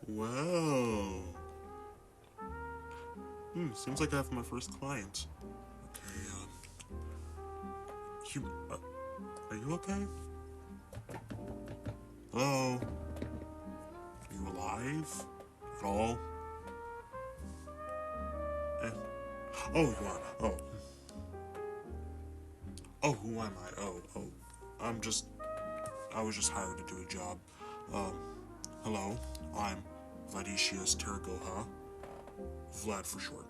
Well, seems like I have my first client. Okay, are you okay? Hello? Are you alive? At all? Oh, you are. Oh. Oh, who am I? Oh. I was just hired to do a job. Hello, I'm Vladicius Terragoha. Vlad for short.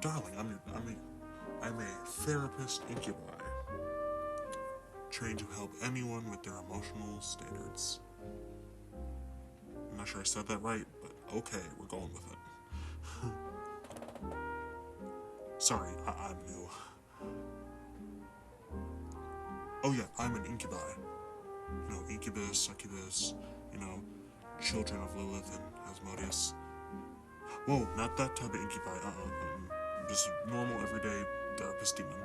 Darling, I'm a therapist incubi, trained to help anyone with their emotional standards. I'm not sure I said that right, but okay, we're going with it. Sorry, I'm new. Oh yeah, I'm an incubi. You know, Incubus, Succubus, children of Lilith and Asmodeus. Whoa, not that type of incubi, just normal, everyday therapist demon.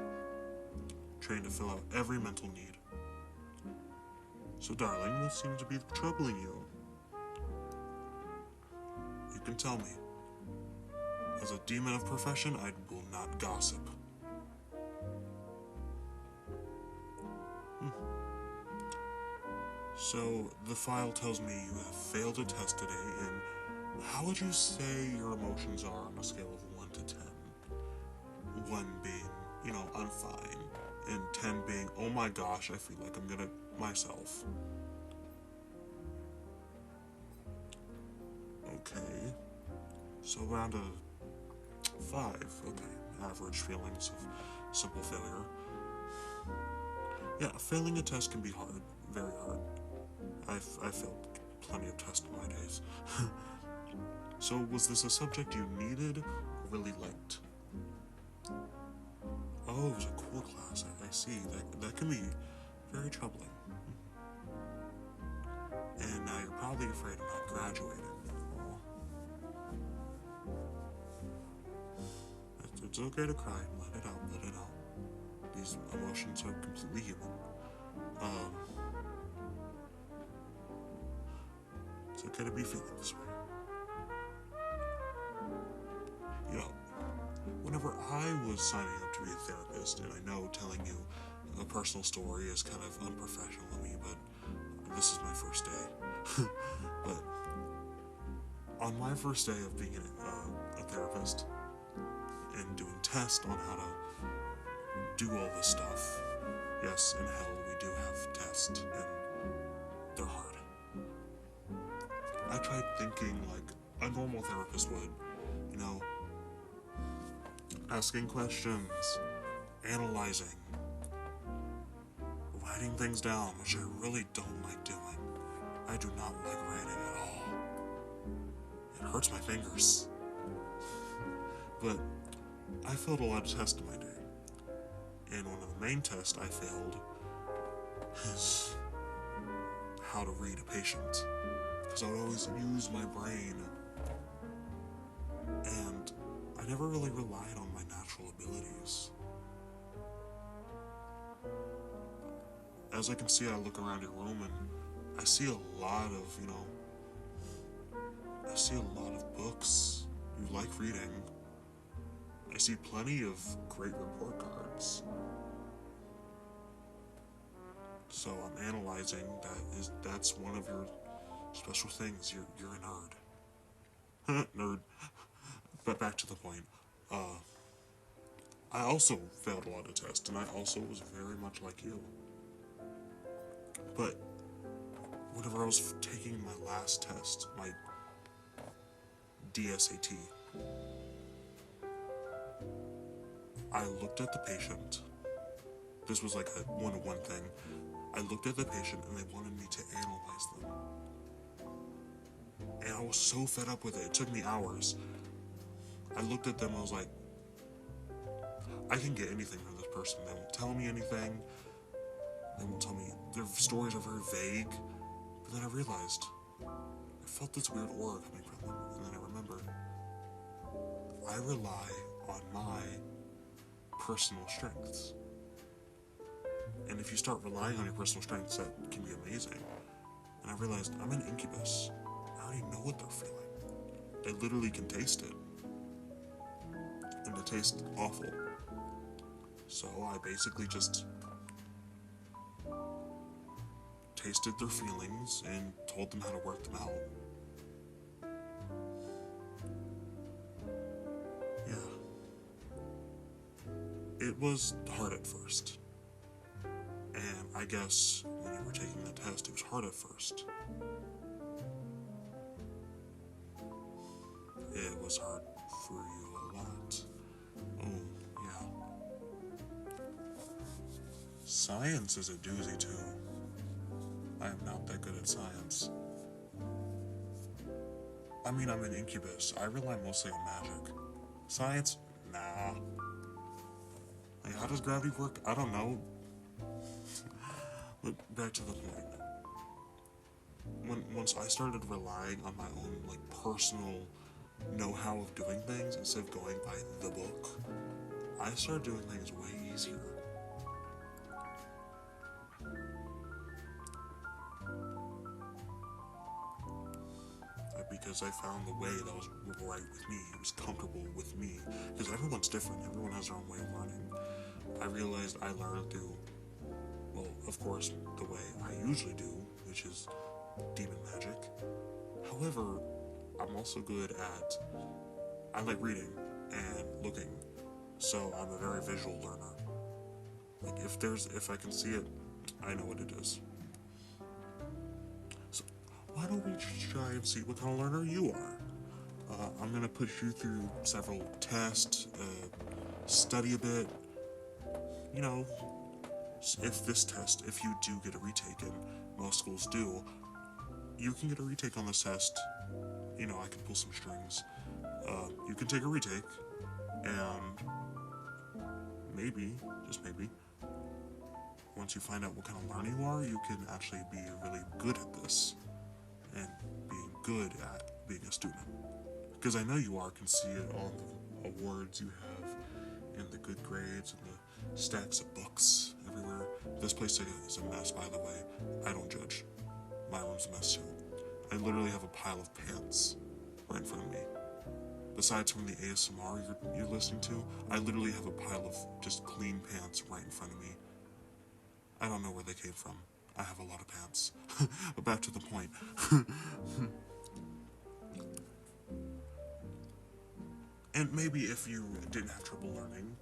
Trained to fill out every mental need. So darling, what seems to be troubling you? You can tell me. As a demon of profession, I will not gossip. So, the file tells me you have failed a test today, and how would you say your emotions are on a scale of 1 to 10? 1 being, I'm fine, and 10 being, oh my gosh, I feel like I'm gonna myself. Okay. So around a 5, okay. Average feelings of simple failure. Yeah, failing a test can be hard, very hard. I failed plenty of tests in my days. So was this a subject you needed or really liked? Oh, it was a core class, I see. That can be very troubling. And now you're probably afraid of not graduating. It's okay to cry. Let it out. These emotions are completely human. It's okay to be feeling this way. Whenever I was signing up to be a therapist, and I know telling you a personal story is kind of unprofessional of me, but this is my first day. But on my first day of being a therapist and doing tests on how to do all this stuff, yes, in hell we do have tests, and they're hard. I tried thinking like a normal therapist would, asking questions, analyzing, writing things down, which I really don't like doing. I do not like writing at all. It hurts my fingers. But I failed a lot of tests in my day. And one of the main tests I failed is how to read a patient. Because I would always use my brain. And I never really relied on my natural abilities. As I can see, I look around your room and I see a lot of, I see a lot of books you like reading. I see plenty of great report cards. So I'm analyzing that's one of your special things. You're a nerd. Nerd. But back to the point. I also failed a lot of tests, and I also was very much like you. But whenever I was taking my last test, my DSAT, I looked at the patient. This was like a one-to-one thing. I looked at the patient and they wanted me to analyze them. And I was so fed up with it. It took me hours. I looked at them and I was like, I can get anything from this person. They won't tell me anything. They won't tell me. Their stories are very vague. But then I realized, I felt this weird aura coming from them. And then I remembered, I rely on my personal strengths. And if you start relying on your personal strengths, that can be amazing. And I realized I'm an incubus. I already know what they're feeling. They literally can taste it. And it tastes awful. So I basically just tasted their feelings and told them how to work them out. Yeah. It was hard at first. And I guess when you were taking the test, it was hard at first. It was hard for you a lot. Oh, yeah. Science is a doozy, too. I am not that good at science. I mean, I'm an incubus. I rely mostly on magic. Science? Nah. Like, how does gravity work? I don't know. But back to the point. Once I started relying on my own, like, personal know-how of doing things instead of going by the book, I started doing things way easier. Because I found the way that was right with me, it was comfortable with me, because everyone's different, everyone has their own way of learning. I realized I learned through, well, of course, the way I usually do, which is demon magic. However, I'm also good at, I like reading and looking, so I'm a very visual learner. Like, if I can see it, I know what it is. So, why don't we try and see what kind of learner you are? I'm gonna push you through several tests, study a bit. You know, if you do get a retake, and most schools do, you can get a retake on this test. You know, I can pull some strings. You can take a retake, and maybe, just maybe, once you find out what kind of learner you are, you can actually be really good at this, and being good at being a student. Because I know you are, can see it on the awards you have, and the good grades, and the stacks of books everywhere. This place is a mess, by the way. I don't judge. My room's a mess too. I literally have a pile of pants right in front of me. Besides from the ASMR you're listening to, I literally have a pile of just clean pants right in front of me. I don't know where they came from. I have a lot of pants. But back to the point. And maybe if you didn't have trouble learning,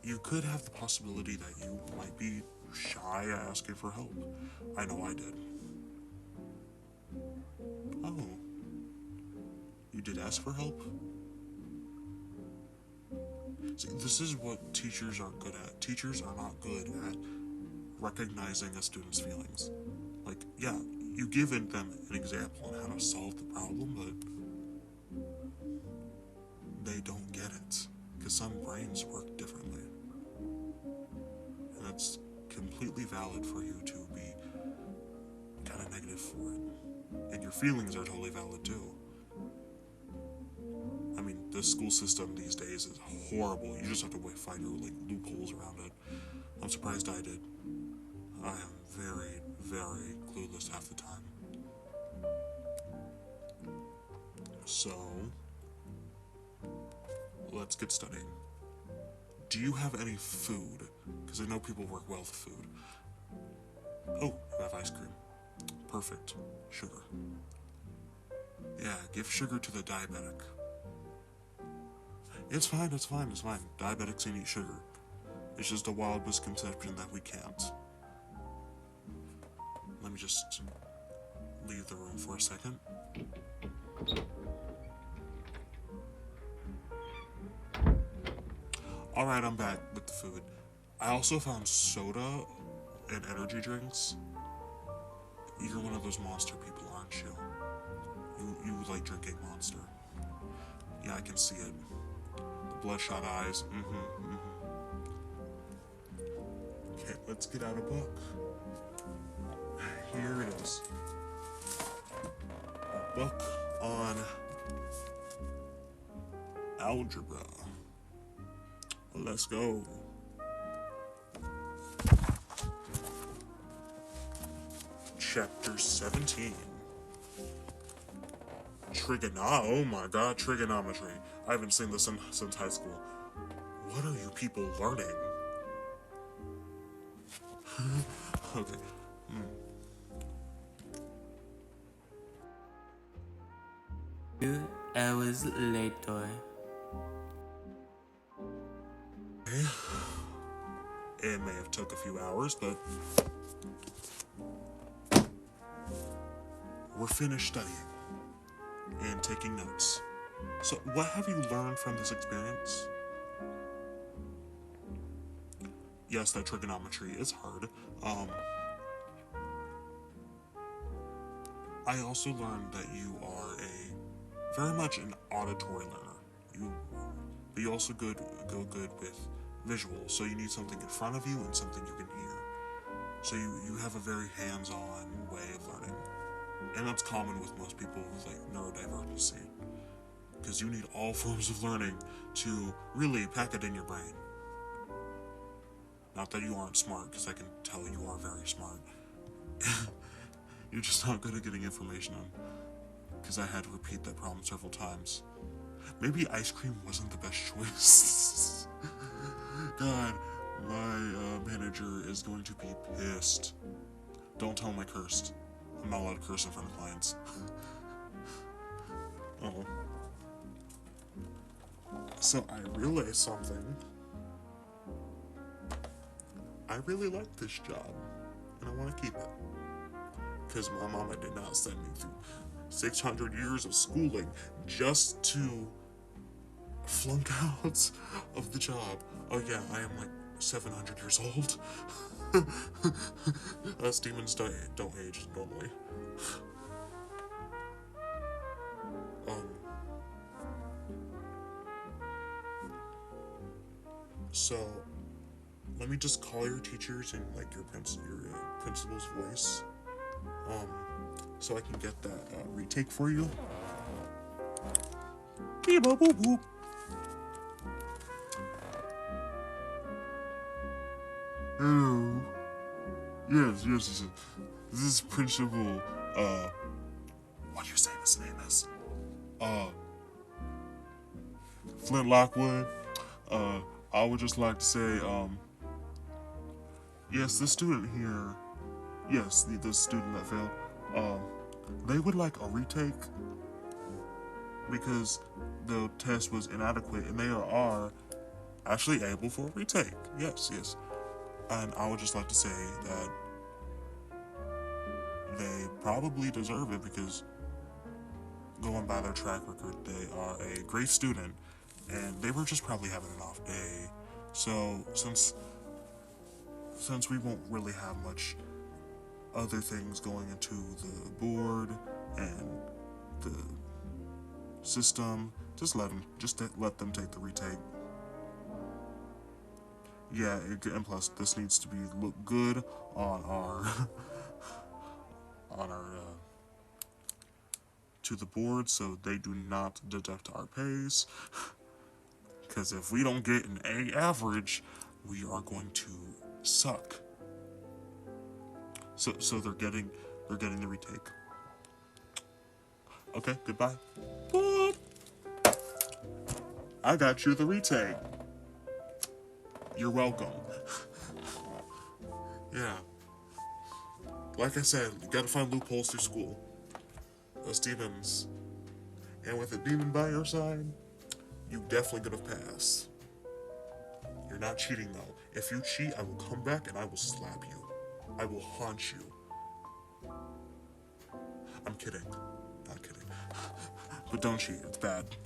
you could have the possibility that you might be shy asking for help. I know I did. Oh. You did ask for help? See, this is what teachers aren't good at. Teachers are not good at recognizing a student's feelings. Like, yeah, you give them an example on how to solve the problem, but they don't get it. Because some brains work differently. And that's completely valid for you to be kind of negative for it. And your feelings are totally valid too. I mean, the school system these days is horrible. You just have to find your loopholes around it. I'm surprised I did. I am very, very clueless half the time. So, let's get studying. Do you have any food? Because I know people work well with food. Oh, you have ice cream. Perfect. Sugar. Yeah, give sugar to the diabetic. It's fine. Diabetics ain't eat sugar. It's just a wild misconception that we can't. Let me just leave the room for a second. Alright, I'm back with the food. I also found soda and energy drinks. You're one of those Monster people, aren't you? You like drinking Monster. Yeah, I can see it. The bloodshot eyes. Okay, let's get out a book. Here it is. A book on algebra. Let's go. Chapter 17. Oh my god, trigonometry. I haven't seen this since high school. What are you people learning? Okay. 2 hours later. It may have took a few hours, but we're finished studying and taking notes. So, what have you learned from this experience? Yes, that trigonometry is hard. I also learned that you are very much an auditory learner. But you also go good with visuals. So you need something in front of you and something you can hear. So you have a very hands-on way of learning, and that's common with most people with neurodivergency. Because you need all forms of learning to really pack it in your brain. Not that you aren't smart, because I can tell you are very smart. You're just not good at getting information on. Because I had to repeat that problem several times. Maybe ice cream wasn't the best choice. God, my manager is going to be pissed. Don't tell him I cursed. I'm not allowed to curse in front of clients. Oh. So I realized something. I really like this job, and I want to keep it. Because my mama did not send me through 600 years of schooling just to flunk out of the job. Oh yeah, I am 700 years old. Us demons don't age normally. So let me just call your teachers in your principal's voice, so I can get that retake for you. Beep boop boop boop. Hello. Yes. This is Principal, what do you say his name is? Flint Lockwood. I would just like to say, yes, the student here, yes, the student that failed, they would like a retake because the test was inadequate, and they are actually able for a retake. Yes. And I would just like to say that they probably deserve it because, going by their track record, they are a great student, and they were just probably having an off day. So since we won't really have much other things going into the board and the system, just let them take the retake. Yeah, and plus this needs to look good on our to the board, so they do not deduct our pays. Because if we don't get an A average, we are going to suck. So they're getting the retake. Okay, goodbye. Boop. I got you the retake. You're welcome. Yeah. Like I said, you gotta find loopholes through school. Us demons. And with a demon by your side, you definitely gonna pass. You're not cheating though. If you cheat, I will come back and I will slap you. I will haunt you. I'm kidding. Not kidding. But don't cheat, it's bad.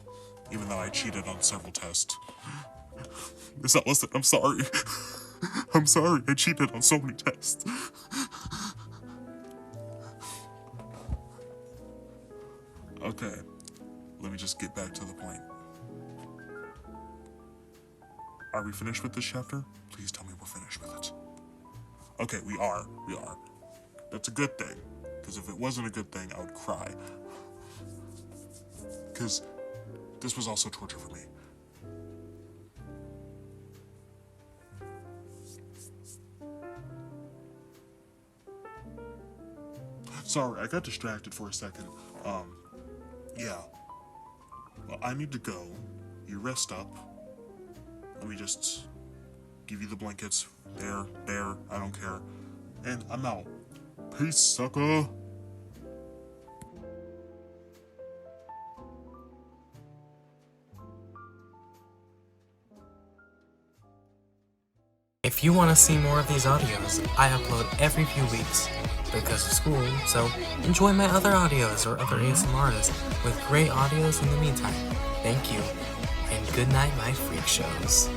Even though I cheated on several tests. Listen, I'm sorry. I'm sorry, I cheated on so many tests. Okay, let me just get back to the point. Are we finished with this chapter? Please tell me we're finished with it. Okay, we are. That's a good thing, because if it wasn't a good thing, I would cry. Because this was also torture for me. Sorry, I got distracted for a second. Yeah. Well, I need to go. You rest up. Let me just give you the blankets. There, I don't care. And I'm out. Peace, sucker! If you want to see more of these audios, I upload every few weeks because of school, so enjoy my other audios or other ASMRs with great audios in the meantime. Thank you, and good night, my freak shows.